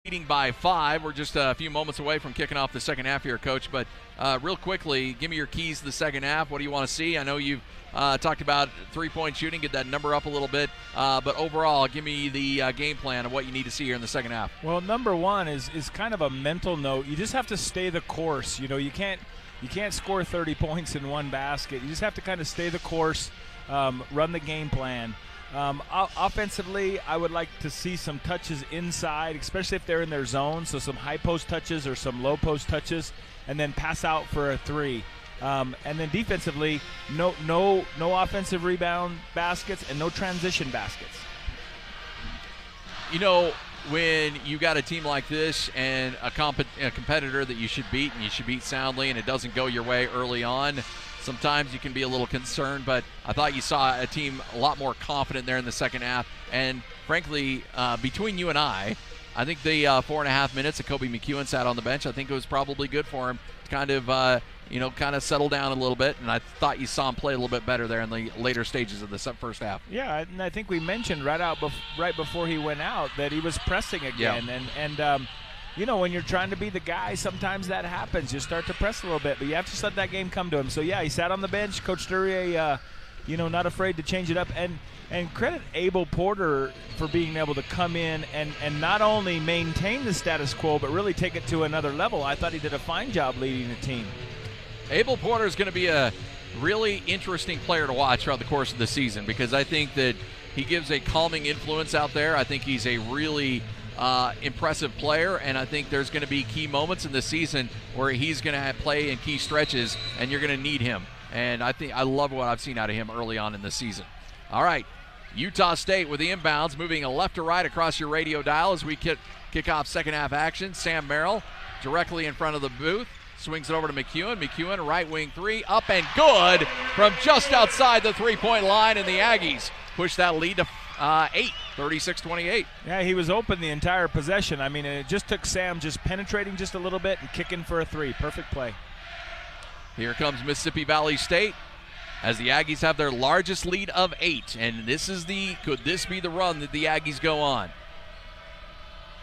Leading by 5. We're just a few moments away from kicking off the second half here, Coach. But real quickly, give me your keys to the second half. What do you want to see? I know you've talked about three-point shooting, get that number up a little bit. But overall, give me the game plan of what you need to see here in the second half. Well, number one is kind of a mental note. You just have to stay the course. You know, you can't score 30 points in one basket. You just have to kind of stay the course, run the game plan. Offensively, I would like to see some touches inside, especially if they're in their zone, so some high post touches or some low post touches, and then pass out for a three. And then defensively, no offensive rebound baskets and no transition baskets. You know, when you got a team like this and a competitor that you should beat, and you should beat soundly, and it doesn't go your way early on, sometimes you can be a little concerned, but I thought you saw a team a lot more confident there in the second half. And frankly, between you and I think the 4.5 minutes that Kobe McEwen sat on the bench, I think it was probably good for him to kind of settle down a little bit. And I thought you saw him play a little bit better there in the later stages of the first half. Yeah, and I think we mentioned right before he went out that he was pressing again. Yeah. And you know, when you're trying to be the guy, sometimes that happens. You start to press a little bit, but you have to just let that game come to him. So, yeah, he sat on the bench. Coach Duryea, not afraid to change it up. And credit Abel Porter for being able to come in and not only maintain the status quo, but really take it to another level. I thought he did a fine job leading the team. Abel Porter is going to be a really interesting player to watch throughout the course of the season, because I think that he gives a calming influence out there. I think he's a really impressive player, and I think there's going to be key moments in the season where he's going to play in key stretches, and you're going to need him. And I love what I've seen out of him early on in the season. All right, Utah State with the inbounds, moving left to right across your radio dial as we kick off second half action. Sam Merrill directly in front of the booth. Swings it over to McEwen. McEwen, right wing three, up and good from just outside the three-point line, and the Aggies push that lead to 8, 36-28. Yeah, he was open the entire possession. I mean, it just took Sam just penetrating just a little bit and kicking for a three. Perfect play. Here comes Mississippi Valley State as the Aggies have their largest lead of 8. And could this be the run that the Aggies go on?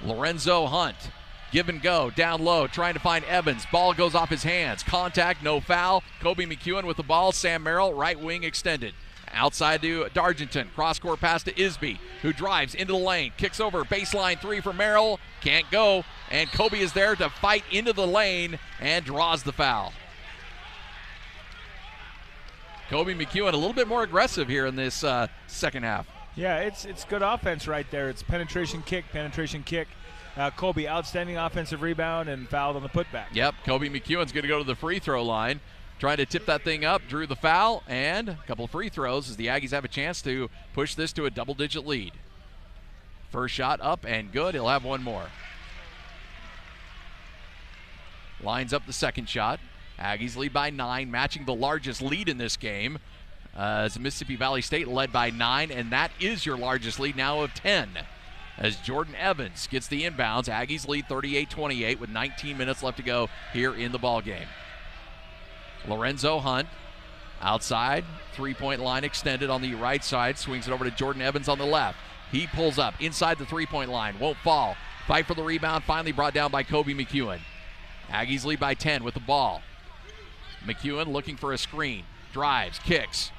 Lorenzo Hunt, give and go, down low, trying to find Evans. Ball goes off his hands. Contact, no foul. Kobe McEwen with the ball. Sam Merrill, right wing extended. Outside to Dargington. Cross-court pass to Isby, who drives into the lane. Kicks over. Baseline three for Merrill. Can't go. And Kobe is there to fight into the lane and draws the foul. Kobe McEwen a little bit more aggressive here in this second half. Yeah, it's good offense right there. It's penetration kick. Kobe, outstanding offensive rebound and fouled on the putback. Yep, Kobe McEwen's going to go to the free throw line. Trying to tip that thing up, drew the foul, and a couple of free throws as the Aggies have a chance to push this to a double-digit lead. First shot up and good. He'll have one more. Lines up the second shot. Aggies lead by 9, matching the largest lead in this game. As Mississippi Valley State led by 9, and that is your largest lead now of 10. As Jordan Evans gets the inbounds, Aggies lead 38-28 with 19 minutes left to go here in the ballgame. Lorenzo Hunt outside, three-point line extended on the right side, swings it over to Jordan Evans on the left. He pulls up inside the three-point line, won't fall. Fight for the rebound, finally brought down by Kobe McEwen. Aggies lead by 10 with the ball. McEwen looking for a screen, drives, kicks,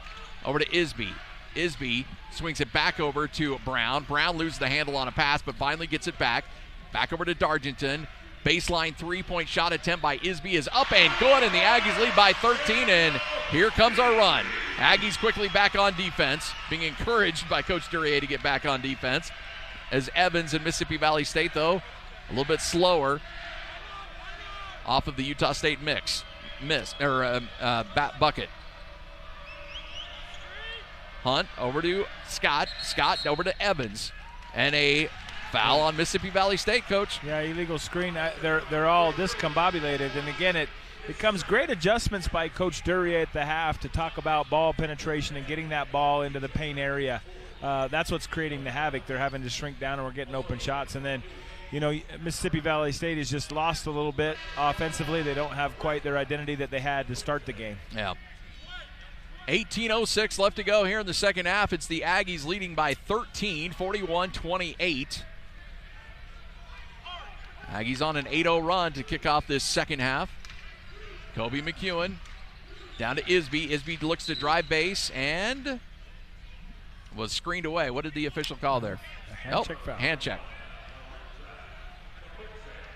over to Isby. Isby swings it back over to Brown. Brown loses the handle on a pass, but finally gets it back. Back over to Dargington. Baseline three-point shot attempt by Isby is up and good, and the Aggies lead by 13, and here comes our run. Aggies quickly back on defense, being encouraged by Coach Duryea to get back on defense. As Evans and Mississippi Valley State, though, a little bit slower off of the Utah State bucket. Hunt over to Scott. Scott over to Evans, and a foul on Mississippi Valley State, Coach. Yeah, illegal screen. They're all discombobulated. And again, it comes great adjustments by Coach Duryea at the half to talk about ball penetration and getting that ball into the paint area. That's what's creating the havoc. They're having to shrink down and we're getting open shots. And then, Mississippi Valley State has just lost a little bit offensively. They don't have quite their identity that they had to start the game. Yeah. 18:06 left to go here in the second half. It's the Aggies leading by 13, 41-28. Aggies on an 8-0 run to kick off this second half. Kobe McEwen down to Isby. Isby looks to drive base and was screened away. What did the official call there? A hand check foul. Hand check.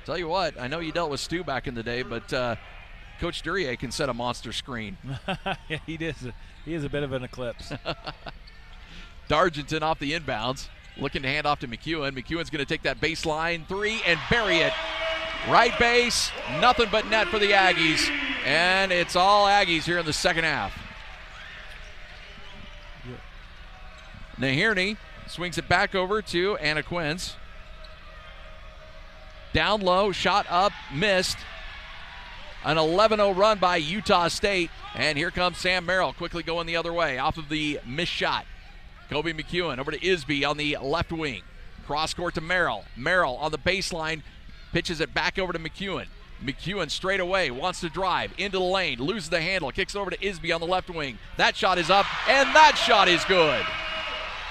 Tell you what, I know you dealt with Stu back in the day, but Coach Duryea can set a monster screen. Yeah, he is. He is a bit of an eclipse. Dargington off the inbounds, looking to hand off to McEwen. McEwen's going to take that baseline three and bury it. Right base, nothing but net for the Aggies. And it's all Aggies here in the second half. Nahirny swings it back over to Anna Quins. Down low, shot up, missed. An 11-0 run by Utah State. And here comes Sam Merrill quickly going the other way off of the missed shot. Kobe McEwen over to Isby on the left wing. Cross court to Merrill. Merrill on the baseline, pitches it back over to McEwen. McEwen straight away, wants to drive into the lane, loses the handle, kicks over to Isby on the left wing. That shot is up, and that shot is good.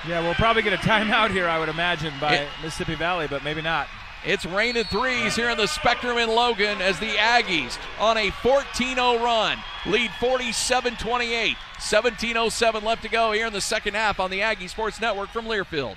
Yeah, we'll probably get a timeout here, I would imagine, by Mississippi Valley, but maybe not. It's raining threes here in the Spectrum in Logan as the Aggies on a 14-0 run lead 47-28. 17:07 left to go here in the second half on the Aggie Sports Network from Learfield.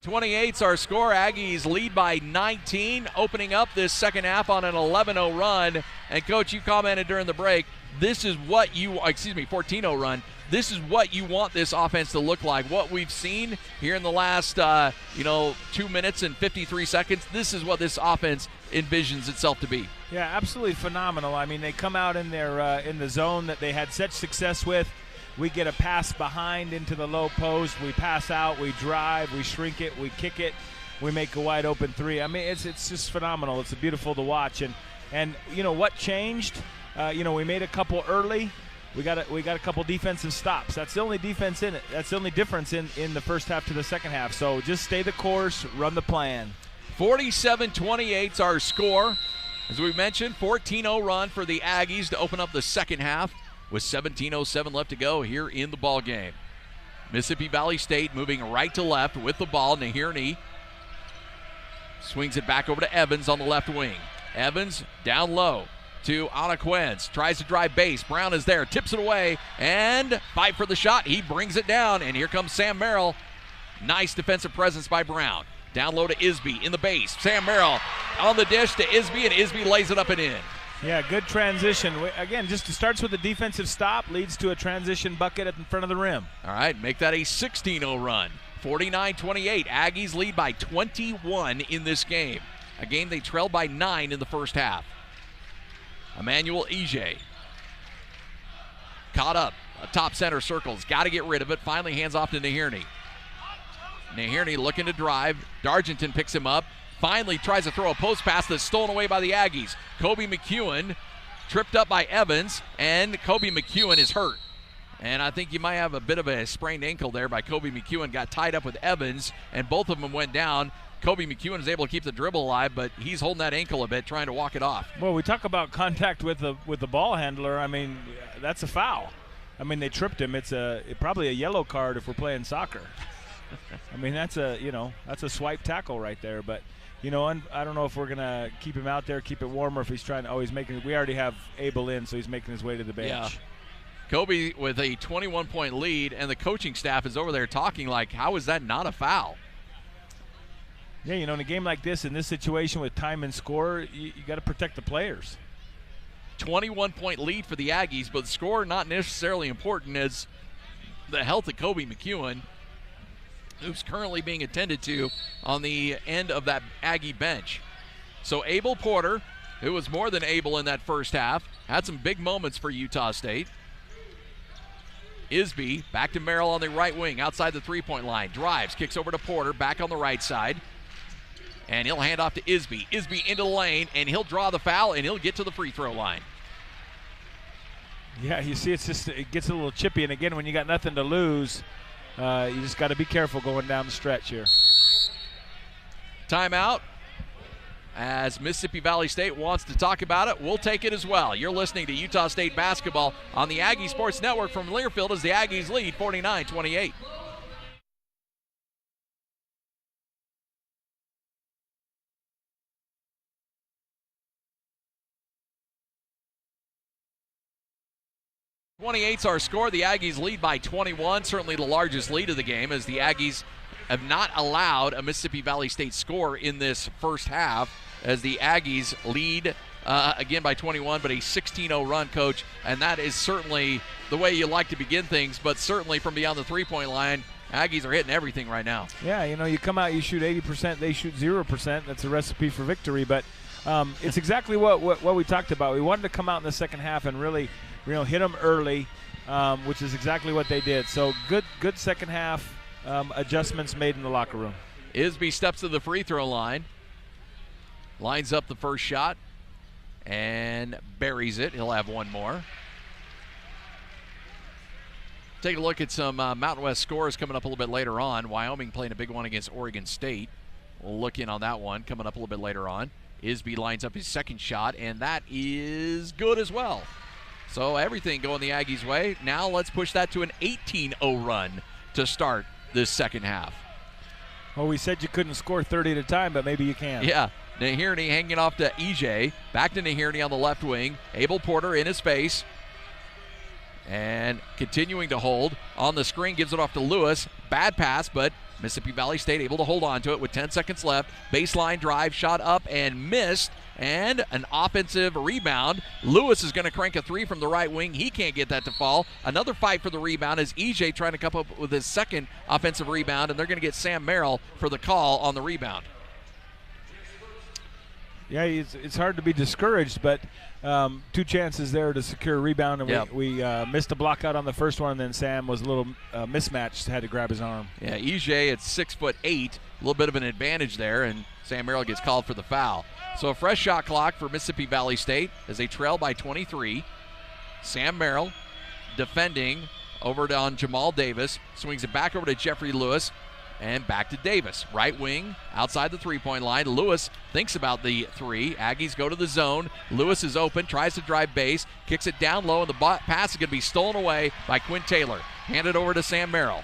28's our score. Aggies lead by 19, opening up this second half on an 11-0 run. And Coach, you commented during the break, this is what 14-0 run. This is what you want this offense to look like. What we've seen here in the last, 2 minutes and 53 seconds, this is what this offense envisions itself to be. Yeah, absolutely phenomenal. I mean, they come out in their in the zone that they had such success with. We get a pass behind into the low post. We pass out. We drive. We shrink it. We kick it. We make a wide open three. I mean, it's just phenomenal. It's beautiful to watch. And you know what changed? We made a couple early. We got a couple defensive stops. That's the only defense in it. That's the only difference in the first half to the second half. So just stay the course, run the plan. 47-28's our score. As we mentioned, 14-0 run for the Aggies to open up the second half with 17:07 left to go here in the ball game. Mississippi Valley State moving right to left with the ball. Nahirny swings it back over to Evans on the left wing. Evans down low to Anna Quins. Tries to drive base. Brown is there. Tips it away and fight for the shot. He brings it down, and here comes Sam Merrill. Nice defensive presence by Brown. Down low to Isby in the base. Sam Merrill on the dish to Isby, and Isby lays it up and in. Yeah, good transition. Again, just starts with a defensive stop, leads to a transition bucket in front of the rim. All right, make that a 16-0 run. 49-28. Aggies lead by 21 in this game. A game they trailed by 9 in the first half. Emmanuel Ije. Caught up. Top center circles. Got to get rid of it. Finally hands off to Nahirny. Nahirny looking to drive. Dargington picks him up. Finally tries to throw a post pass that's stolen away by the Aggies. Kobe McEwen tripped up by Evans, and Kobe McEwen is hurt. And I think you might have a bit of a sprained ankle there by Kobe McEwen. Got tied up with Evans, and both of them went down. Kobe McEwen is able to keep the dribble alive, but he's holding that ankle a bit, trying to walk it off. Well, we talk about contact with the ball handler. I mean, that's a foul. I mean, they tripped him. It's probably a yellow card if we're playing soccer. I mean, that's a swipe tackle right there. But I don't know if we're gonna keep him out there, keep it warm, or if he's trying to. Oh, he's making. We already have Abel in, so he's making his way to the bench. Yeah. Kobe with a 21-point lead, and the coaching staff is over there talking like, how is that not a foul? Yeah, in a game like this, in this situation with time and score, you got to protect the players. 21-point lead for the Aggies, but the score not necessarily important as the health of Kobe McEwen, who's currently being attended to on the end of that Aggie bench. So Abel Porter, who was more than able in that first half, had some big moments for Utah State. Isby back to Merrill on the right wing, outside the three-point line. Drives, kicks over to Porter, back on the right side. And he'll hand off to Isby. Isby into the lane, and he'll draw the foul, and he'll get to the free throw line. Yeah, you see, it gets a little chippy. And again, when you got nothing to lose, you just got to be careful going down the stretch here. Timeout. As Mississippi Valley State wants to talk about it, we'll take it as well. You're listening to Utah State basketball on the Aggie Sports Network from Learfield as the Aggies lead 49-28. 28's our score. The Aggies lead by 21, certainly the largest lead of the game, as the Aggies have not allowed a Mississippi Valley State score in this first half, as the Aggies lead again by 21, but a 16-0 run, Coach, and that is certainly the way you like to begin things, but certainly from beyond the three-point line, Aggies are hitting everything right now. Yeah, you come out, you shoot 80%, they shoot 0%. That's a recipe for victory, but it's exactly what we talked about. We wanted to come out in the second half and really hit them early, which is exactly what they did. So good second half adjustments made in the locker room. Isby steps to the free throw line, lines up the first shot, and buries it. He'll have one more. Take a look at some Mountain West scores coming up a little bit later on. Wyoming playing a big one against Oregon State. We'll look in on that one coming up a little bit later on. Isby lines up his second shot, and that is good as well. So everything going the Aggies' way. Now let's push that to an 18-0 run to start this second half. Well, we said you couldn't score 30 at a time, but maybe you can. Yeah. Nahirny hanging off to EJ. Back to Nahirny on the left wing. Abel Porter in his face. And continuing to hold. On the screen, gives it off to Lewis. Bad pass, but Mississippi Valley State able to hold on to it with 10 seconds left. Baseline drive, shot up and missed. And an offensive rebound. Lewis is going to crank a three from the right wing. He can't get that to fall. Another fight for the rebound as EJ trying to come up with his second offensive rebound, and they're going to get Sam Merrill for the call on the rebound. Yeah, it's hard to be discouraged, but two chances there to secure a rebound, and yep. we missed a block out on the first one, and then Sam was a little mismatched, had to grab his arm. Yeah, EJ at 6'8", a little bit of an advantage there, and Sam Merrill gets called for the foul. So a fresh shot clock for Mississippi Valley State as they trail by 23. Sam Merrill defending over on Jamal Davis, swings it back over to Jeffrey Lewis, and back to Davis. Right wing, outside the three-point line. Lewis thinks about the three. Aggies go to the zone. Lewis is open, tries to drive base, kicks it down low, and the pass is going to be stolen away by Quinn Taylor. Handed over to Sam Merrill.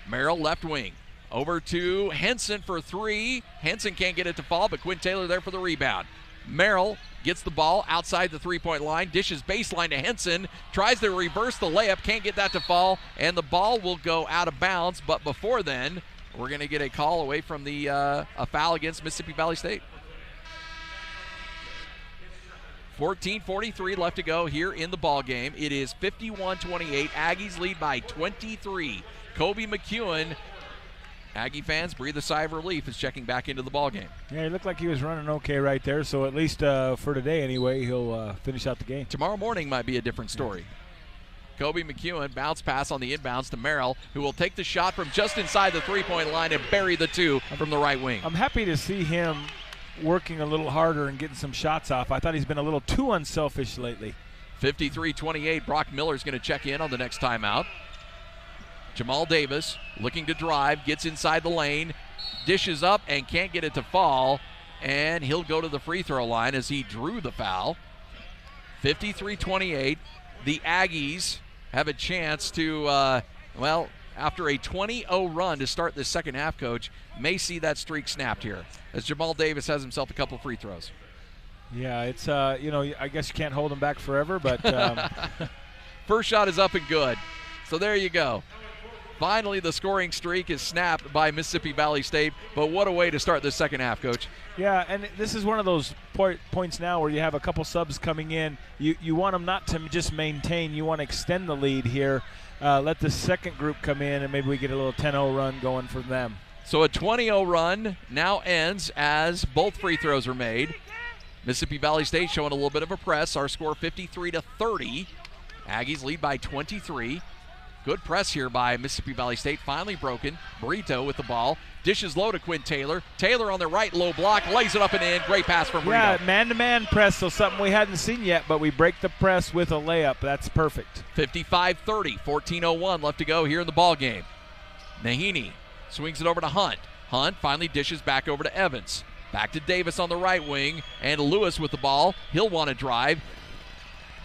Merrill left wing. Over to Henson for three. Henson can't get it to fall, but Quinn Taylor there for the rebound. Merrill gets the ball outside the three-point line, dishes baseline to Henson, tries to reverse the layup, can't get that to fall, and the ball will go out of bounds. But before then, we're going to get a call away from the a foul against Mississippi Valley State. 14:43 left to go here in the ball game. It is 51-28. Aggies lead by 23. Kobe McEwen, Aggie fans breathe a sigh of relief as checking back into the ball game. Yeah, he looked like he was running okay right there, so at least for today anyway, he'll finish out the game. Tomorrow morning might be a different story. Yeah. Kobe McEwen, bounce pass on the inbounds to Merrill, who will take the shot from just inside the three-point line and bury the two from the right wing. I'm happy to see him working a little harder and getting some shots off. I thought he's been a little too unselfish lately. 53-28, Brock Miller's going to check in on the next timeout. Jamal Davis looking to drive, gets inside the lane, dishes up and can't get it to fall, and he'll go to the free throw line as he drew the foul. 53-28, the Aggies have a chance to, after a 20-0 run to start this second half, Coach, may see that streak snapped here as Jamal Davis has himself a couple free throws. Yeah, it's, I guess you can't hold him back forever, but. First shot is up and good. So there you go. Finally, the scoring streak is snapped by Mississippi Valley State, but what a way to start the second half, Coach. Yeah, and this is one of those points now where you have a couple subs coming in. You want them not to just maintain. You want to extend the lead here. Let the second group come in, and maybe we get a little 10-0 run going for them. So a 20-0 run now ends as both free throws are made. Mississippi Valley State showing a little bit of a press. Our score 53-30. Aggies lead by 23. Good press here by Mississippi Valley State. Finally broken. Brito with the ball. Dishes low to Quinn Taylor. Taylor on the right, low block. Lays it up and in. Great pass from Brito. Yeah, man-to-man press, so something we hadn't seen yet, but we break the press with a layup. That's perfect. 55-30. 14:01 left to go here in the ball game. Nahini swings it over to Hunt. Hunt finally dishes back over to Evans. Back to Davis on the right wing. And Lewis with the ball. He'll want to drive.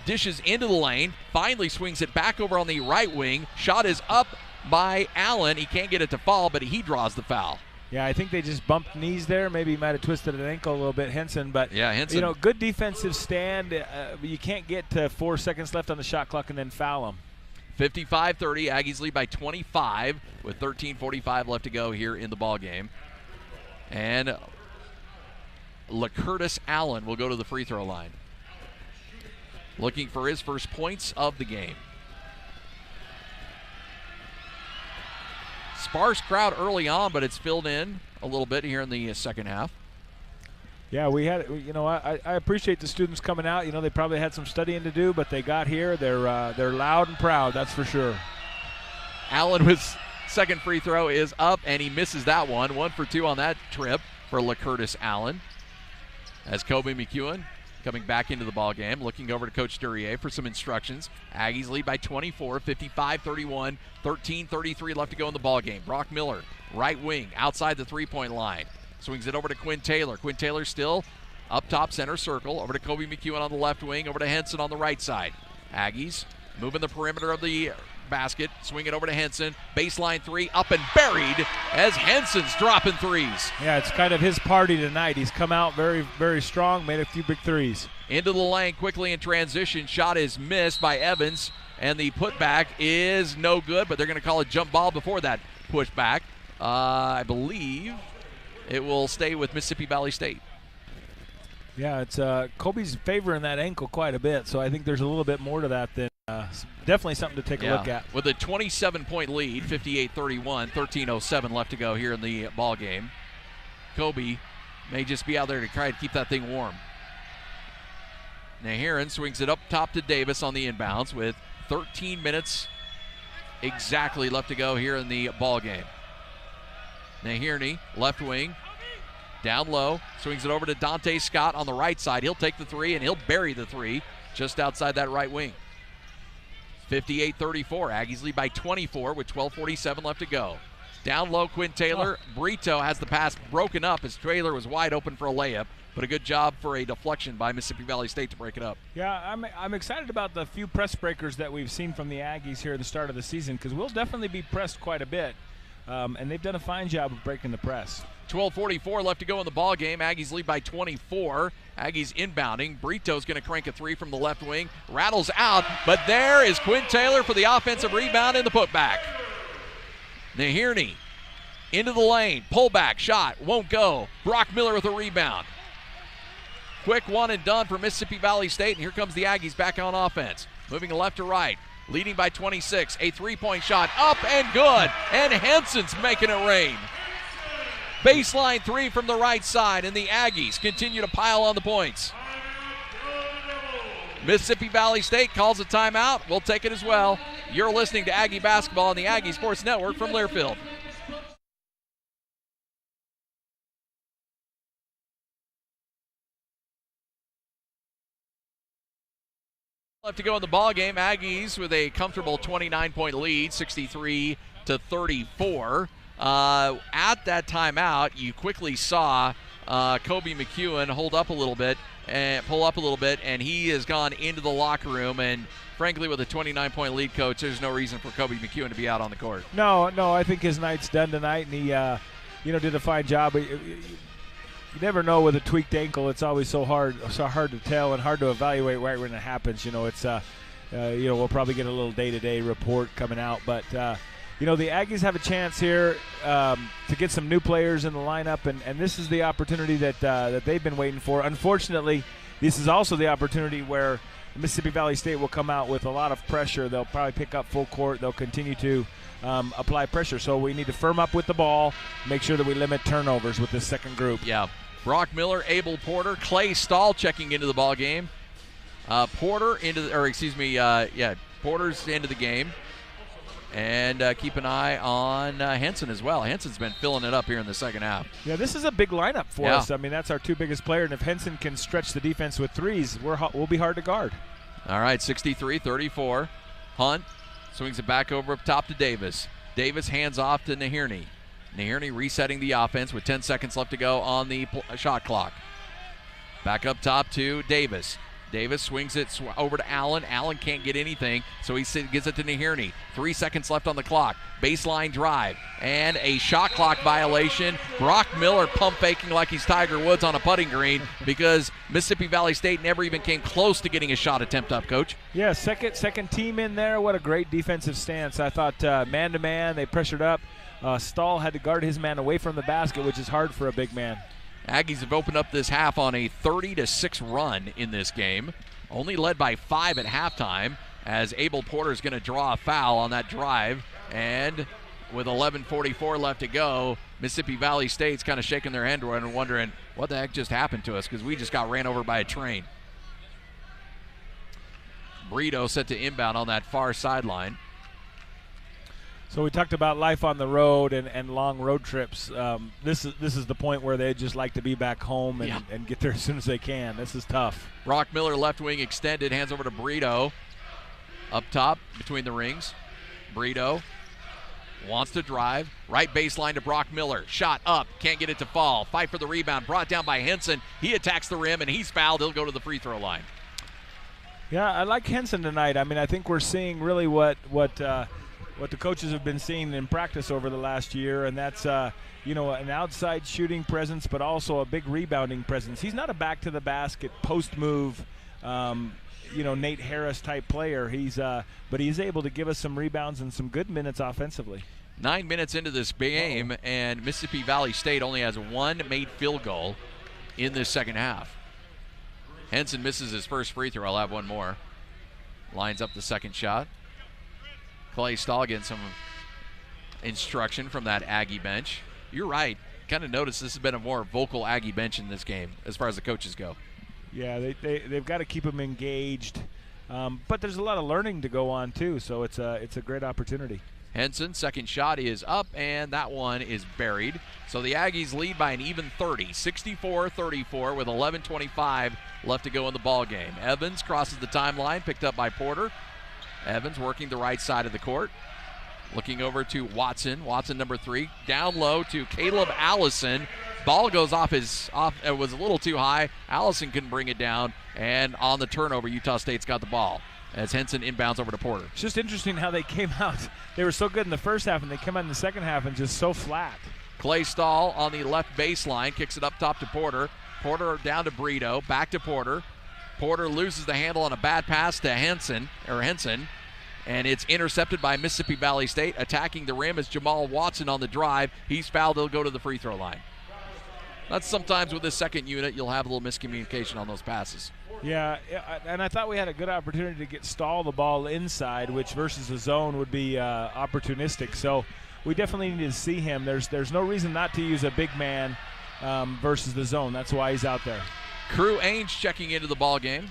Dishes into the lane, finally swings it back over on the right wing. Shot is up by Allen. He can't get it to fall, but he draws the foul. Yeah, I think they just bumped knees there. Maybe he might have twisted an ankle a little bit, Henson. But, yeah, Henson. Good defensive stand. You can't get to 4 seconds left on the shot clock and then foul them. 55-30, Aggies lead by 25 with 13:45 left to go here in the ball game. And LaCurtis Allen will go to the free throw line, looking for his first points of the game. Sparse crowd early on, but it's filled in a little bit here in the second half. Yeah, we had, I appreciate the students coming out. They probably had some studying to do, but they got here. They're loud and proud, that's for sure. Allen with second free throw is up, and he misses that one. 1 for 2 on that trip for LaCurtis Allen. As Kobe McEwen coming back into the ball game, looking over to Coach Duryea for some instructions. Aggies lead by 24, 55-31, 13:33 left to go in the ball game. Brock Miller, right wing, outside the three-point line. Swings it over to Quinn Taylor. Quinn Taylor still up top center circle. Over to Kobe McEwen on the left wing. Over to Henson on the right side. Aggies moving the perimeter of the basket. Swing it over to Henson. Baseline three up and buried as Henson's dropping threes. Yeah, it's kind of his party tonight. He's come out very, very strong, made a few big threes. Into the lane quickly in transition. Shot is missed by Evans, and the putback is no good, but they're going to call a jump ball before that pushback. I believe it will stay with Mississippi Valley State. Yeah, it's Kobe's favoring that ankle quite a bit, so I think there's a little bit more to that than definitely something to take a look at. With a 27-point lead, 58-31, 13:07 left to go here in the ball game. Kobe may just be out there to try to keep that thing warm. Nahirin swings it up top to Davis on the inbounds with 13 minutes exactly left to go here in the ball game. Nahirny, left wing, down low, swings it over to Dante Scott on the right side. He'll take the three, and he'll bury the three just outside that right wing. 58-34, Aggies lead by 24 with 12:47 left to go. Down low, Quinn Taylor. Brito has the pass broken up as Taylor was wide open for a layup, but a good job for a deflection by Mississippi Valley State to break it up. Yeah, I'm excited about the few press breakers that we've seen from the Aggies here at the start of the season, because we'll definitely be pressed quite a bit, and they've done a fine job of breaking the press. 12:44 left to go in the ball game. Aggies lead by 24. Aggies inbounding. Brito's going to crank a three from the left wing. Rattles out, but there is Quinn Taylor for the offensive rebound and the putback. Nahirny into the lane. Pullback shot. Won't go. Brock Miller with a rebound. Quick one and done for Mississippi Valley State, and here comes the Aggies back on offense. Moving left to right. Leading by 26. A three-point shot up and good. And Henson's making it rain. Baseline three from the right side, and the Aggies continue to pile on the points. Mississippi Valley State calls a timeout. We'll take it as well. You're listening to Aggie Basketball on the Aggie Sports Network from Learfield. Left to go in the ball game. Aggies with a comfortable 29-point lead, 63-34. At that timeout, you quickly saw Kobe McEwen hold up a little bit and pull up a little bit, and he has gone into the locker room. And frankly, with a 29-point lead, coach, there's no reason for Kobe McEwen to be out on the court. No, I think his night's done tonight, and he, did a fine job. You never know with a tweaked ankle. It's always so hard to tell and hard to evaluate right when it happens. It's we'll probably get a little day-to-day report coming out, but the Aggies have a chance here to get some new players in the lineup, and this is the opportunity that they've been waiting for. Unfortunately, this is also the opportunity where Mississippi Valley State will come out with a lot of pressure. They'll probably pick up full court. They'll continue to apply pressure. So we need to firm up with the ball, make sure that we limit turnovers with this second group. Yeah. Brock Miller, Abel Porter, Clay Stahl checking into the ball game. Porter's into the game. And keep an eye on Henson as well. Henson's been filling it up here in the second half. Yeah, this is a big lineup for us. I mean, that's our two biggest players, and if Henson can stretch the defense with threes, we'll be hard to guard. All right, 63-34. Hunt swings it back over up top to Davis. Davis hands off to Nahirny. Nahirny resetting the offense with 10 seconds left to go on the shot clock. Back up top to Davis. Davis swings it over to Allen. Allen can't get anything, so he gives it to Nahirny. 3 seconds left on the clock. Baseline drive and a shot clock violation. Brock Miller pump faking like he's Tiger Woods on a putting green because Mississippi Valley State never even came close to getting a shot attempt up, Coach. Yeah, second team in there. What a great defensive stance. I thought man-to-man, they pressured up. Stahl had to guard his man away from the basket, which is hard for a big man. Aggies have opened up this half on a 30-6 run in this game, only led by 5 at halftime, as Abel Porter is going to draw a foul on that drive. And with 11:44 left to go, Mississippi Valley State's kind of shaking their head and wondering what the heck just happened to us, because we just got ran over by a train. Brito set to inbound on that far sideline. So we talked about life on the road and long road trips. This is the point where they just like to be back home and get there as soon as they can. This is tough. Brock Miller, left wing extended, hands over to Brito. Up top between the rings. Brito wants to drive. Right baseline to Brock Miller. Shot up, can't get it to fall. Fight for the rebound, brought down by Henson. He attacks the rim and he's fouled. He'll go to the free throw line. Yeah, I like Henson tonight. I mean, I think we're seeing really what the coaches have been seeing in practice over the last year, and that's an outside shooting presence, but also a big rebounding presence. He's not a back to the basket post move, Nate Harris type player. But he's able to give us some rebounds and some good minutes offensively. 9 minutes into this game, and Mississippi Valley State only has one made field goal in this second half. Henson misses his first free throw. I'll have one more. Lines up the second shot. Clay Stahl getting some instruction from that Aggie bench. You're right. Kind of noticed this has been a more vocal Aggie bench in this game as far as the coaches go. Yeah, they've got to keep them engaged. But there's a lot of learning to go on, too, so it's a great opportunity. Henson, second shot is up, and that one is buried. So the Aggies lead by an even 30, 64-34 with 11:25 left to go in the ball game. Evans crosses the timeline, picked up by Porter. Evans working the right side of the court. Looking over to Watson. Watson, number 3. Down low to Caleb Allison. Ball goes off. It was a little too high. Allison couldn't bring it down. And on the turnover, Utah State's got the ball as Henson inbounds over to Porter. It's just interesting how they came out. They were so good in the first half, and they come out in the second half and just so flat. Clay Stahl on the left baseline. Kicks it up top to Porter. Porter down to Brito. Back to Porter. Porter loses the handle on a bad pass to Henson, and it's intercepted by Mississippi Valley State. Attacking the rim is Jamal Watson on the drive. He's fouled. He'll go to the free throw line. That's sometimes with this second unit, you'll have a little miscommunication on those passes. Yeah, and I thought we had a good opportunity to get Stahl the ball inside, which versus the zone would be opportunistic. So we definitely need to see him. There's no reason not to use a big man versus the zone. That's why he's out there. Crew Ainge checking into the ball game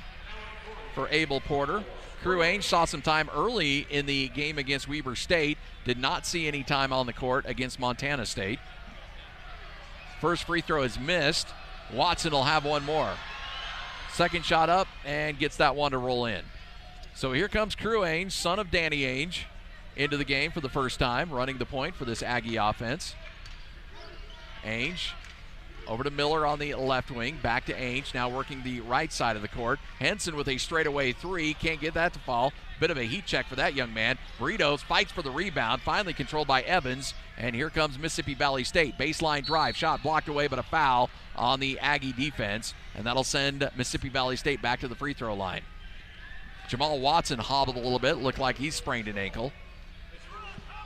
for Abel Porter. Crew Ainge saw some time early in the game against Weber State. Did not see any time on the court against Montana State. First free throw is missed. Watson will have one more. Second shot up and gets that one to roll in. So here comes Crew Ainge, son of Danny Ainge, into the game for the first time, running the point for this Aggie offense. Ainge over to Miller on the left wing. Back to Ainge, now working the right side of the court. Henson with a straightaway 3. Can't get that to fall. Bit of a heat check for that young man. Burritos fights for the rebound. Finally controlled by Evans. And here comes Mississippi Valley State. Baseline drive. Shot blocked away, but a foul on the Aggie defense. And that'll send Mississippi Valley State back to the free throw line. Jamal Watson hobbled a little bit. Looked like he sprained an ankle.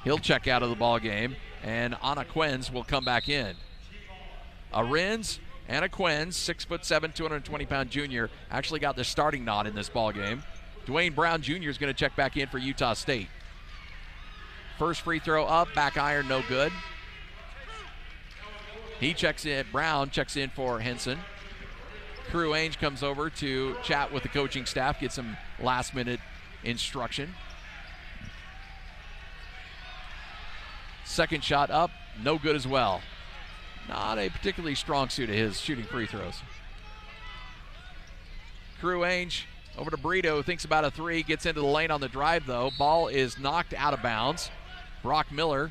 He'll check out of the ball game. And Anna Quenz will come back in. Arins, Anna Quenz, 6'7", 220-pound junior, actually got the starting nod in this ball game. Dwayne Brown Jr. is going to check back in for Utah State. First free throw up, back iron, no good. He checks in. Brown checks in for Henson. Crew Ainge comes over to chat with the coaching staff, get some last-minute instruction. Second shot up, no good as well. Not a particularly strong suit of his, shooting free throws. Crew Ainge over to Brito, thinks about a 3, gets into the lane on the drive though. Ball is knocked out of bounds. Brock Miller.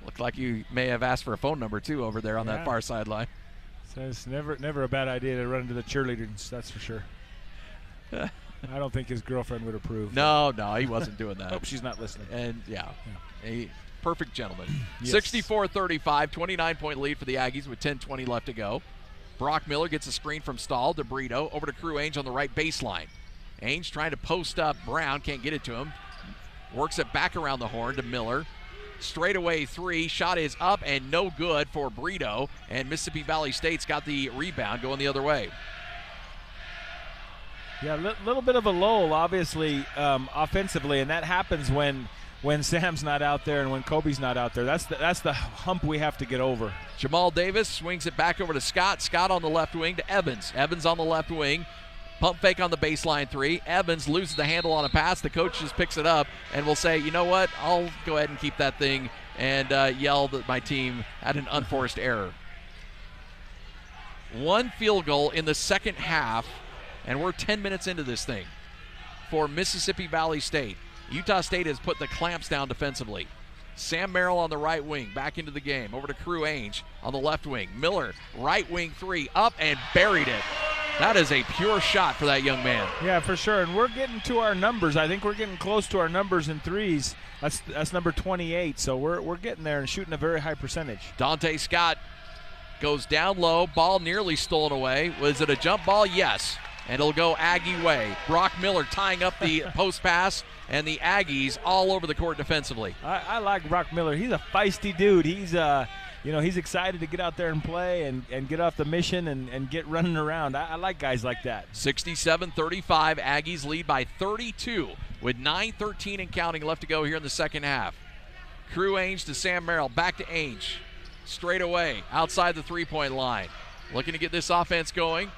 Looked like you may have asked for a phone number too over there on that far sideline. So it's never a bad idea to run into the cheerleaders, that's for sure. I don't think his girlfriend would approve. No, he wasn't doing that. Hope she's not listening. And, a perfect gentleman. Yes. 64-35, 29-point lead for the Aggies with 10:20 left to go. Brock Miller gets a screen from Stahl to Brito. Over to Crew Ainge on the right baseline. Ainge trying to post up Brown. Can't get it to him. Works it back around the horn to Miller. Straightaway three. Shot is up and no good for Brito. And Mississippi Valley State's got the rebound going the other way. Yeah, a little bit of a lull, obviously, offensively, and that happens when Sam's not out there and when Kobe's not out there. That's the hump we have to get over. Jamal Davis swings it back over to Scott. Scott on the left wing to Evans. Evans on the left wing. Pump fake on the baseline three. Evans loses the handle on a pass. The coach just picks it up and will say, you know what, I'll go ahead and keep that thing, and yell that my team had an unforced error. One field goal in the second half, and we're 10 minutes into this thing for Mississippi Valley State. Utah State has put the clamps down defensively. Sam Merrill on the right wing, back into the game. Over to Crew Ainge on the left wing. Miller, right wing three, up and buried it. That is a pure shot for that young man. Yeah, for sure. And we're getting to our numbers. I think we're getting close to our numbers in threes. That's number 28. So we're getting there and shooting a very high percentage. Dante Scott goes down low. Ball nearly stolen away. Was it a jump ball? Yes. And it'll go Aggie way. Brock Miller tying up the post pass, and the Aggies all over the court defensively. I like Brock Miller. He's a feisty dude. He's excited to get out there and play and get off the mission and get running around. I like guys like that. 67-35, Aggies lead by 32 with 9:13 and counting left to go here in the second half. Crew Ainge to Sam Merrill, back to Ainge. Straight away, outside the three-point line. Looking to get this offense going.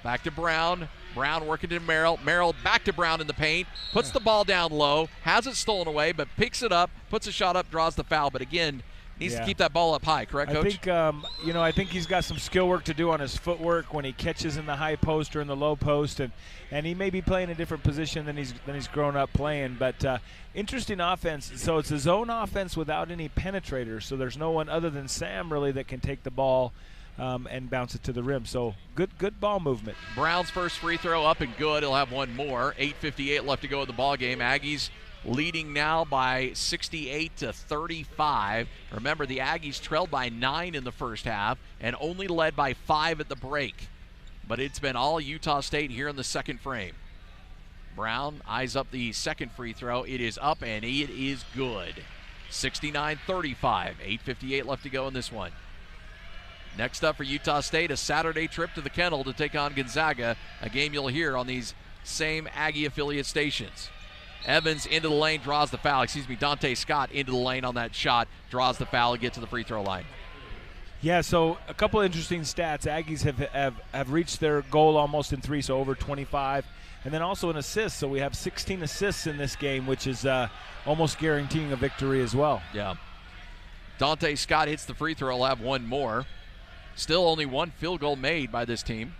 Back to Brown. Brown working to Merrill. Merrill back to Brown in the paint. Puts the ball down low. Has it stolen away, but picks it up. Puts a shot up, draws the foul. But again, needs to keep that ball up high, correct, Coach? I think he's got some skill work to do on his footwork when he catches in the high post or in the low post, and he may be playing a different position than he's grown up playing. But interesting offense. So it's a zone offense without any penetrators. So there's no one other than Sam really that can take the ball and bounce it to the rim. So good ball movement. Brown's first free throw up and good. He'll have one more. 8:58 left to go in the ball game. Aggies leading now by 68-35. Remember, the Aggies trailed by 9 in the first half and only led by 5 at the break. But it's been all Utah State here in the second frame. Brown eyes up the second free throw. It is up and it is good. 69-35. 8:58 left to go in this one. Next up for Utah State, a Saturday trip to the Kennel to take on Gonzaga, a game you'll hear on these same Aggie affiliate stations. Evans into the lane, draws the foul. Dante Scott into the lane on that shot, draws the foul, and get to the free throw line. Yeah, so a couple of interesting stats. Aggies have reached their goal almost in three, so over 25. And then also an assist, so we have 16 assists in this game, which is almost guaranteeing a victory as well. Yeah. Dante Scott hits the free throw, he'll have one more. Still only one field goal made by this team.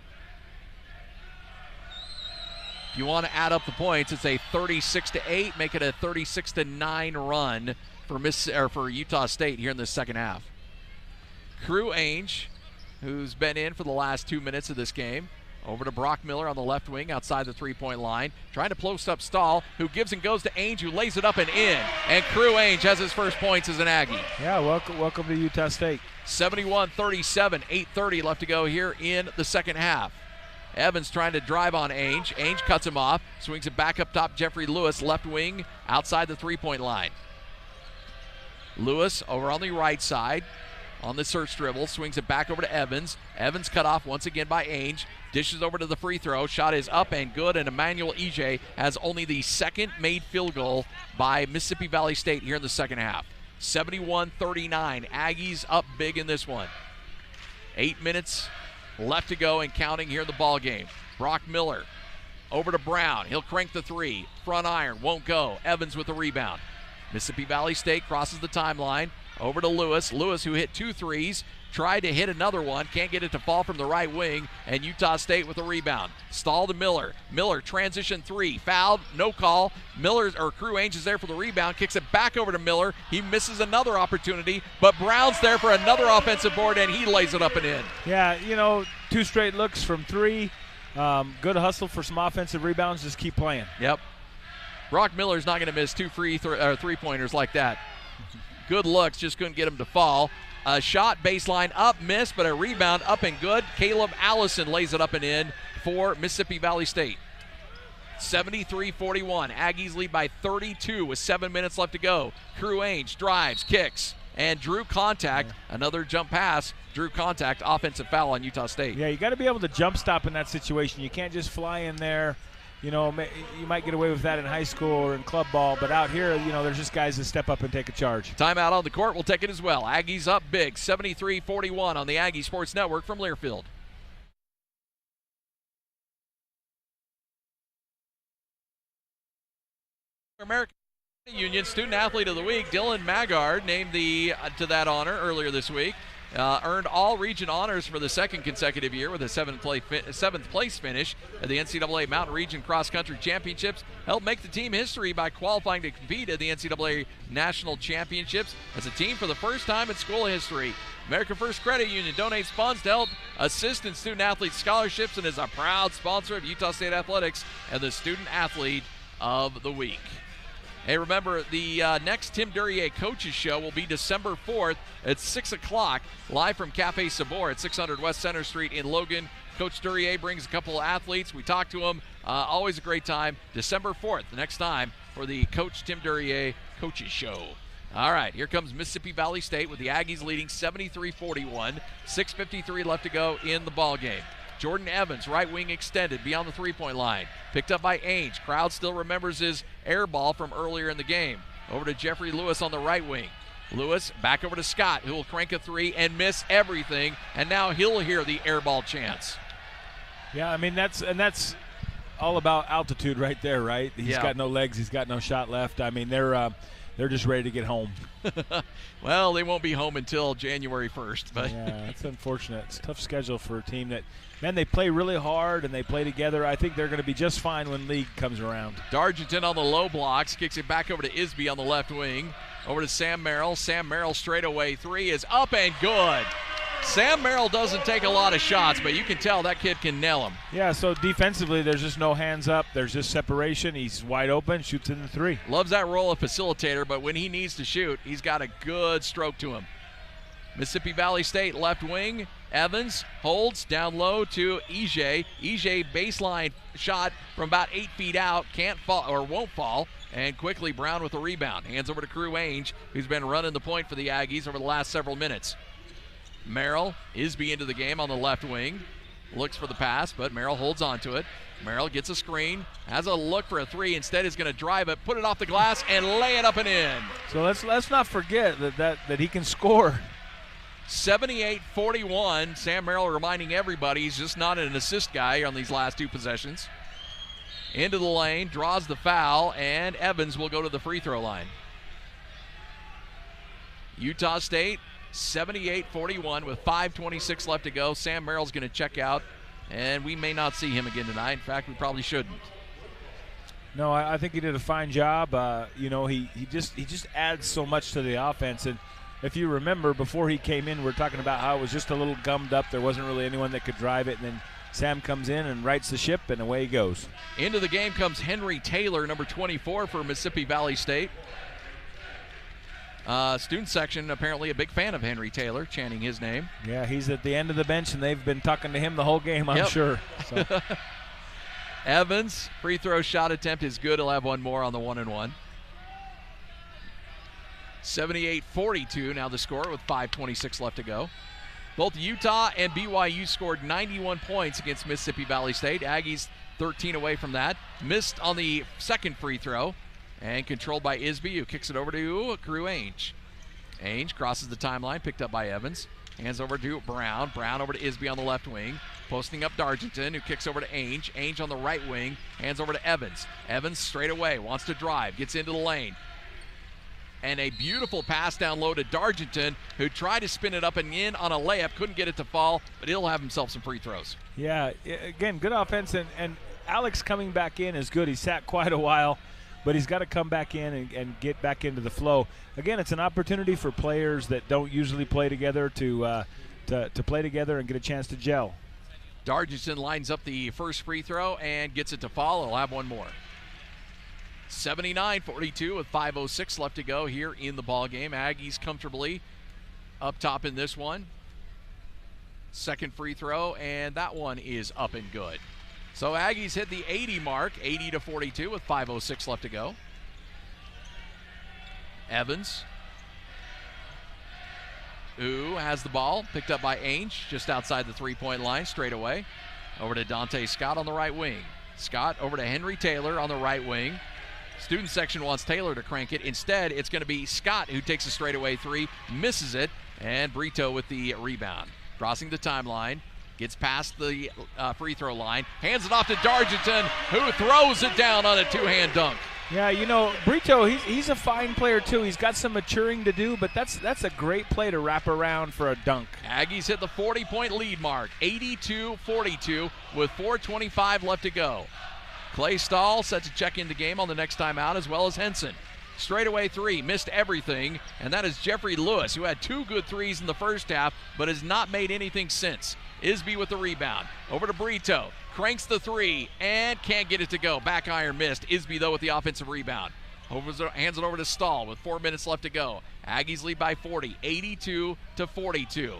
If you want to add up the points, it's a 36-8, make it a 36-9 run for Utah State here in the second half. Crew Ainge, who's been in for the last 2 minutes of this game, over to Brock Miller on the left wing outside the three-point line, trying to post up Stahl, who gives and goes to Ainge, who lays it up and in. And Crew Ainge has his first points as an Aggie. Yeah, welcome to Utah State. 71-37, 8:30 left to go here in the second half. Evans trying to drive on Ainge. Ainge cuts him off, swings it back up top. Jeffrey Lewis, left wing, outside the three-point line. Lewis over on the right side on the search dribble, swings it back over to Evans. Evans cut off once again by Ainge. Dishes over to the free throw. Shot is up and good, and Emmanuel Ije has only the second made field goal by Mississippi Valley State here in the second half. 71-39. Aggies up big in this one. 8 minutes left to go and counting here in the ball game. Brock Miller over to Brown. He'll crank the three. Front iron won't go. Evans with the rebound. Mississippi Valley State crosses the timeline. Over to Lewis. Lewis, who hit 2 threes, tried to hit another one. Can't get it to fall from the right wing. And Utah State with a rebound. Stall to Miller. Miller, transition 3. Fouled. No call. Crew Ainge is there for the rebound. Kicks it back over to Miller. He misses another opportunity. But Brown's there for another offensive board, and he lays it up and in. Yeah, 2 straight looks from 3. Good hustle for some offensive rebounds. Just keep playing. Yep. Brock Miller's not going to miss 2 three-pointers like that. Good looks, just couldn't get him to fall. A shot baseline up, missed, but a rebound up and good. Caleb Allison lays it up and in for Mississippi Valley State. 73-41. Aggies lead by 32 with 7 minutes left to go. Crew Ainge drives, kicks, and drew contact. Another jump pass, drew contact, offensive foul on Utah State. Yeah, you got to be able to jump stop in that situation. You can't just fly in there. You might get away with that in high school or in club ball, but out here, there's just guys that step up and take a charge. Timeout on the court. We'll take it as well. Aggies up big, 73-41 on the Aggie Sports Network from Learfield. American Union Student Athlete of the Week, Dylan Maggard, named to that honor earlier this week. Earned all region honors for the 2nd consecutive year with a 7th place finish at the NCAA Mountain Region Cross Country Championships. Helped make the team history by qualifying to compete at the NCAA National Championships as a team for the first time in school history. American First Credit Union donates funds to help assist in student athlete scholarships and is a proud sponsor of Utah State Athletics and the Student Athlete of the Week. Hey, remember, the next Tim Duryea Coaches Show will be December 4th at 6 o'clock, live from Cafe Sabor at 600 West Center Street in Logan. Coach Duryea brings a couple of athletes. We talk to them. Always a great time. December 4th, the next time, for the Coach Tim Duryea Coaches Show. All right, here comes Mississippi Valley State with the Aggies leading 73-41. 6:53 left to go in the ball game. Jordan Evans, right wing extended, beyond the three-point line. Picked up by Ainge. Crowd still remembers his air ball from earlier in the game. Over to Jeffrey Lewis on the right wing. Lewis back over to Scott, who will crank a 3 and miss everything, and now he'll hear the air ball chants. Yeah, I mean, that's all about altitude right there, right? He's got no legs. He's got no shot left. I mean, they're just ready to get home. Well, they won't be home until January 1st. But yeah, it's unfortunate. It's a tough schedule for a team that, man, they play really hard and they play together. I think they're going to be just fine when league comes around. Dargington on the low blocks, kicks it back over to Isby on the left wing. Over to Sam Merrill. Sam Merrill straightaway 3 is up and good. Sam Merrill doesn't take a lot of shots, but you can tell that kid can nail them. Yeah, so defensively, there's just no hands up. There's just separation. He's wide open, shoots in the 3. Loves that role of facilitator, but when he needs to shoot, he's got a good stroke to him. Mississippi Valley State left wing. Evans holds down low to Ije. Ije baseline shot from about 8 feet out. Can't fall or won't fall. And quickly Brown with the rebound. Hands over to Crew Ainge, who's been running the point for the Aggies over the last several minutes. Merrill, Isby into the game on the left wing. Looks for the pass, but Merrill holds on to it. Merrill gets a screen, has a look for a 3. Instead is going to drive it, put it off the glass, and lay it up and in. So let's not forget that he can score. 78-41. Sam Merrill reminding everybody he's just not an assist guy on these last 2 possessions. Into the lane, draws the foul, and Evans will go to the free throw line. Utah State 78-41 with 5:26 left to go. Sam Merrill's going to check out, and we may not see him again tonight. In fact, we probably shouldn't. No, I think he did a fine job. He just adds so much to the offense. And if you remember, before he came in, we were talking about how it was just a little gummed up. There wasn't really anyone that could drive it. And then Sam comes in and rights the ship, and away he goes. Into the game comes Henry Taylor, number 24 for Mississippi Valley State. Student section apparently a big fan of Henry Taylor, chanting his name. Yeah, he's at the end of the bench, and they've been talking to him the whole game, I'm sure. So. Evans, free throw shot attempt is good. He'll have one more on the 1-and-1. 78-42 now the score with 5:26 left to go. Both Utah and BYU scored 91 points against Mississippi Valley State. Aggies 13 away from that. Missed on the second free throw. And controlled by Isby, who kicks it over to Crew Ainge. Ainge crosses the timeline, picked up by Evans. Hands over to Brown. Brown over to Isby on the left wing. Posting up Dargington, who kicks over to Ainge. Ainge on the right wing. Hands over to Evans. Evans straight away, wants to drive, gets into the lane. and a beautiful pass down low to Dargington, who tried to spin it up and in on a layup, couldn't get it to fall, but he'll have himself some free throws. Yeah, again, good offense, and Alex coming back in is good. He sat quite a while, but he's got to come back in and get back into the flow. Again, it's an opportunity for players that don't usually play together to play together and get a chance to gel. Dargington lines up the first free throw and gets it to fall. He'll have one more. 79-42 with 5:06 left to go here in the ball game. Aggies comfortably up top in this one. Second free throw, and that one is up and good. So Aggies hit the 80 mark, 80-42 with 5:06 left to go. Evans, who has the ball, picked up by Ainge just outside the three-point line, straight away. Over to Dante Scott on the right wing. Scott over to Henry Taylor on the right wing. Student section wants Taylor to crank it. Instead, it's going to be Scott who takes a straightaway three, misses it, and Brito with the rebound. Crossing the timeline, gets past the free throw line, hands it off to Dargington, who throws it down on a two-hand dunk. Yeah, you know, Brito, he's a fine player too. He's got some maturing to do, but that's a great play to wrap around for a dunk. Aggies hit the 40-point lead mark, 82-42 with 4:25 left to go. Clay Stahl set to check in the game on the next timeout, as well as Henson. Straightaway three, missed everything, and that is Jeffrey Lewis, who had two good threes in the first half, but has not made anything since. Isby with the rebound. Over to Brito. Cranks the three and can't get it to go. Back iron missed. Isby, though, with the offensive rebound. Hands it over to Stahl with 4 minutes left to go. Aggies lead by 40, 82-42.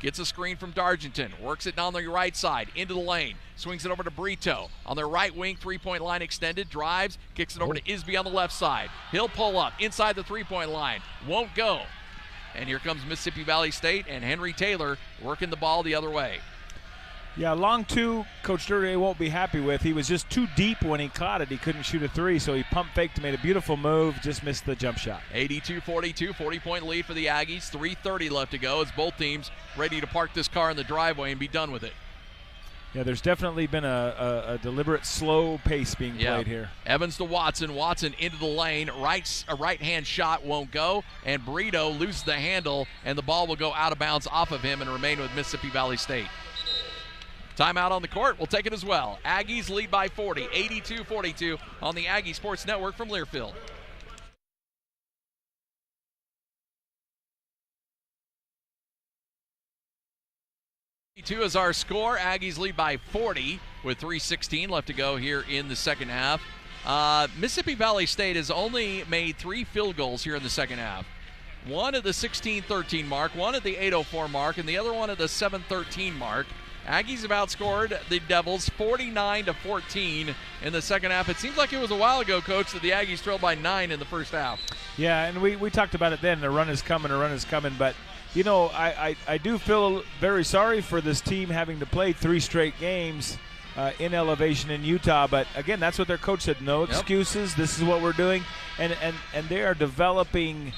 Gets a screen from Dargington. Works it down the right side, into the lane. Swings it over to Brito. On their right wing, three-point line extended. Drives, kicks it over to Isby on the left side. He'll pull up inside the three-point line. Won't go. And here comes Mississippi Valley State and Henry Taylor working the ball the other way. Yeah, long two, Coach Duryea won't be happy with. He was just too deep when he caught it. He couldn't shoot a three, so he pump faked, made a beautiful move, just missed the jump shot. 82-42, 40-point lead for the Aggies. 3:30 left to go as both teams ready to park this car in the driveway and be done with it. Yeah, there's definitely been a deliberate slow pace being played here. Evans to Watson. Watson into the lane. A right-hand shot won't go, and Brito loses the handle, and the ball will go out of bounds off of him and remain with Mississippi Valley State. Timeout on the court. We'll take it as well. Aggies lead by 40, 82-42 on the Aggie Sports Network from Learfield. Two is our score. Aggies lead by 40 with 3:16 left to go here in the second half. Mississippi Valley State has only made 3 field goals here in the second half. One at the 16:13 mark, one at the 8:04 mark, and the other one at the 7:13 mark. Aggies have outscored the Devils 49-14 in the second half. It seems like it was a while ago, Coach, that the Aggies trailed by 9 in the first half. Yeah, and we talked about it then. The run is coming, but you know, I do feel very sorry for this team having to play 3 straight games in elevation in Utah. But again, that's what their coach said. No excuses. This is what we're doing, and they are developing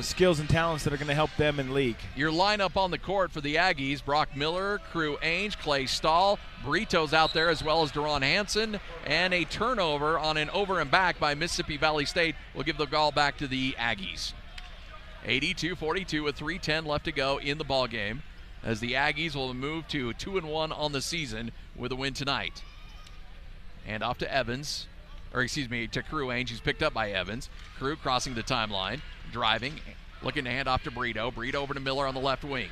skills and talents that are going to help them in league. Your lineup on the court for the Aggies: Brock Miller, Crew Ainge, Clay Stahl, Brito's out there, as well as Deron Hansen, and a turnover on an over and back by Mississippi Valley State will give the ball back to the Aggies. 82-42 with 3:10 left to go in the ball game, as the Aggies will move to 2-1 on the season with a win tonight. And off to Evans, to Crew Ainge, who's picked up by Evans. Crew crossing the timeline, driving, looking to hand off to Brito. Brito over to Miller on the left wing.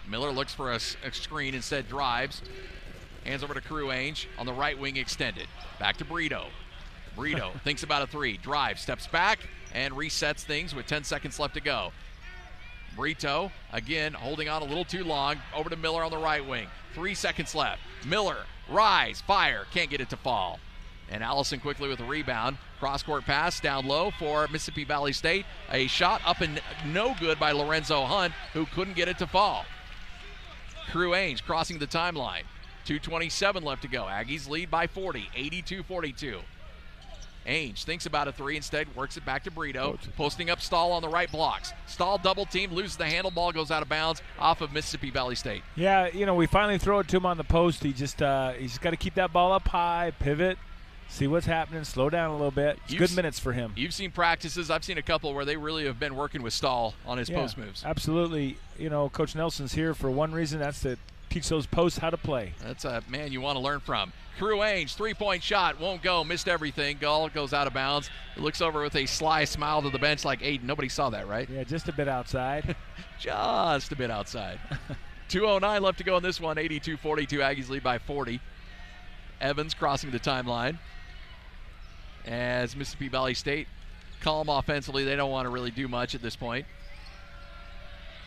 Miller looks for a screen, instead drives. Hands over to Crew Ainge on the right wing extended. Back to Brito. Brito thinks about a three, drives, steps back, and resets things with 10 seconds left to go. Brito, again, holding on a little too long. Over to Miller on the right wing. 3 seconds left. Miller, rise, fire, can't get it to fall. And Allison quickly with a rebound. Cross-court pass down low for Mississippi Valley State. A shot up and no good by Lorenzo Hunt, who couldn't get it to fall. Crew Ainge crossing the timeline. 2:27 left to go. Aggies lead by 40, 82-42. Ainge thinks about a three, instead works it back to Brito, posting up Stahl on the right blocks. Stahl double team, loses the handle, ball goes out of bounds off of Mississippi Valley State. Yeah, you know, we finally throw it to him on the post. He's just got to keep that ball up high, pivot, see what's happening, slow down a little bit. It's good minutes for him. You've seen practices. I've seen a couple where they really have been working with Stahl on his post moves. Absolutely. You know, Coach Nelson's here for one reason. That's to teach those posts how to play. That's a man you want to learn from. Crew Ainge, three-point shot, won't go, missed everything. Ball goes out of bounds. He looks over with a sly smile to the bench like, Aiden, nobody saw that, right? Yeah, just a bit outside. Just a bit outside. 2:09 left to go in this one. 82-42, Aggies lead by 40. Evans crossing the timeline. As Mississippi Valley State calm offensively, they don't want to really do much at this point.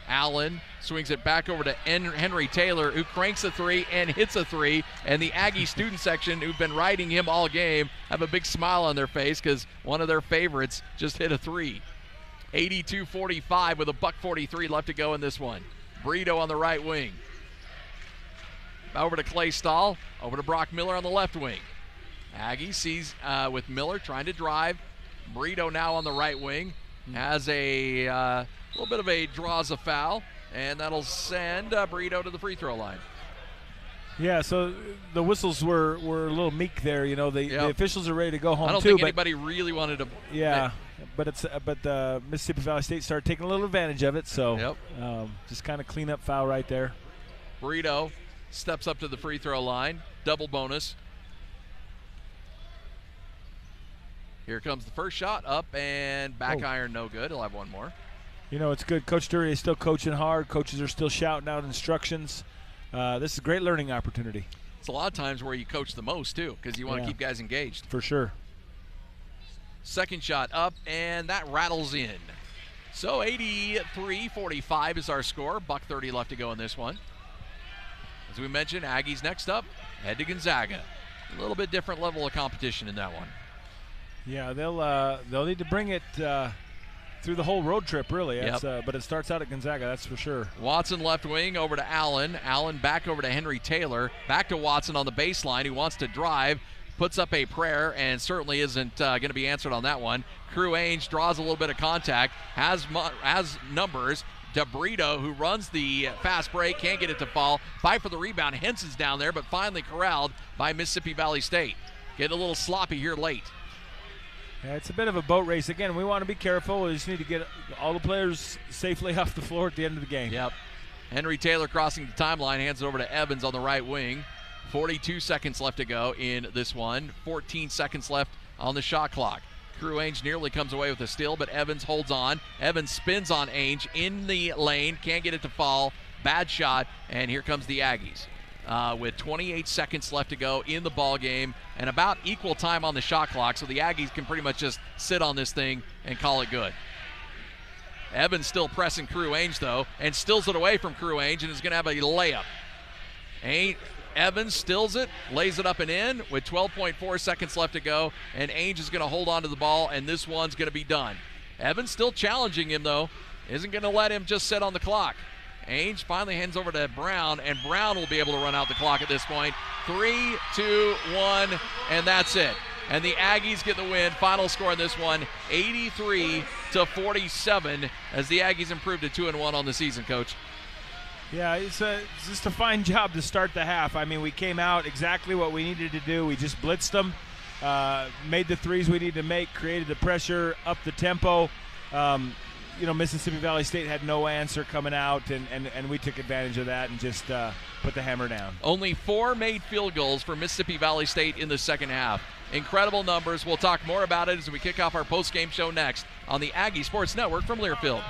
Allen swings it back over to Henry Taylor, who cranks a three and hits a three. And the Aggie student section, who've been riding him all game, have a big smile on their face because one of their favorites just hit a three. 82-45 with a $1:43 left to go in this one. Brito on the right wing. Over to Clay Stahl, over to Brock Miller on the left wing. Aggie sees with Miller trying to drive. Brito now on the right wing. Has a little bit of a draws a foul, and that'll send Brito to the free throw line. Yeah, so the whistles were a little meek there. You know, the officials are ready to go home. I don't think anybody really wanted to. Yeah, but Mississippi Valley State started taking a little advantage of it. So just kind of clean up foul right there. Brito steps up to the free throw line. Double bonus. Here comes the first shot, up and back iron, no good. He'll have one more. You know, it's good. Coach Dury is still coaching hard. Coaches are still shouting out instructions. This is a great learning opportunity. It's a lot of times where you coach the most, too, because you want to keep guys engaged. For sure. Second shot up, and that rattles in. So 83-45 is our score. $1:30 left to go in this one. As we mentioned, Aggies next up, head to Gonzaga. A little bit different level of competition in that one. Yeah, they'll need to bring it through the whole road trip, really. But it starts out at Gonzaga, that's for sure. Watson left wing over to Allen. Allen back over to Henry Taylor. Back to Watson on the baseline. He wants to drive, puts up a prayer, and certainly isn't going to be answered on that one. Crew Ainge draws a little bit of contact, has numbers. DeBrito, who runs the fast break, can't get it to fall. Fight for the rebound. Henson's down there, but finally corralled by Mississippi Valley State. Getting a little sloppy here late. Yeah, it's a bit of a boat race. Again, we want to be careful. We just need to get all the players safely off the floor at the end of the game. Yep. Henry Taylor crossing the timeline, hands it over to Evans on the right wing. 42 seconds left to go in this one. 14 seconds left on the shot clock. Crew Ainge nearly comes away with a steal, but Evans holds on. Evans spins on Ainge in the lane, can't get it to fall. Bad shot, and here comes the Aggies. With 28 seconds left to go in the ball game and about equal time on the shot clock, so the Aggies can pretty much just sit on this thing and call it good. Evans still pressing Crew Ainge, though, and stills it away from Crew Ainge and is going to have a layup. Evans stills it, lays it up and in with 12.4 seconds left to go, and Ainge is going to hold on to the ball, and this one's going to be done. Evans still challenging him, though. Isn't going to let him just sit on the clock. Ainge finally hands over to Brown, and Brown will be able to run out the clock at this point. 3, 2, 1, and that's it. And the Aggies get the win. Final score in this one, 83-47, as the Aggies improved to 2-1 on the season, Coach. Yeah, it's just a fine job to start the half. I mean, we came out exactly what we needed to do. We just blitzed them, made the threes we needed to make, created the pressure, up the tempo. Mississippi Valley State had no answer coming out, and we took advantage of that and just put the hammer down. Only 4 made field goals for Mississippi Valley State in the second half. Incredible numbers. We'll talk more about it as we kick off our post-game show next on the Aggie Sports Network from Learfield.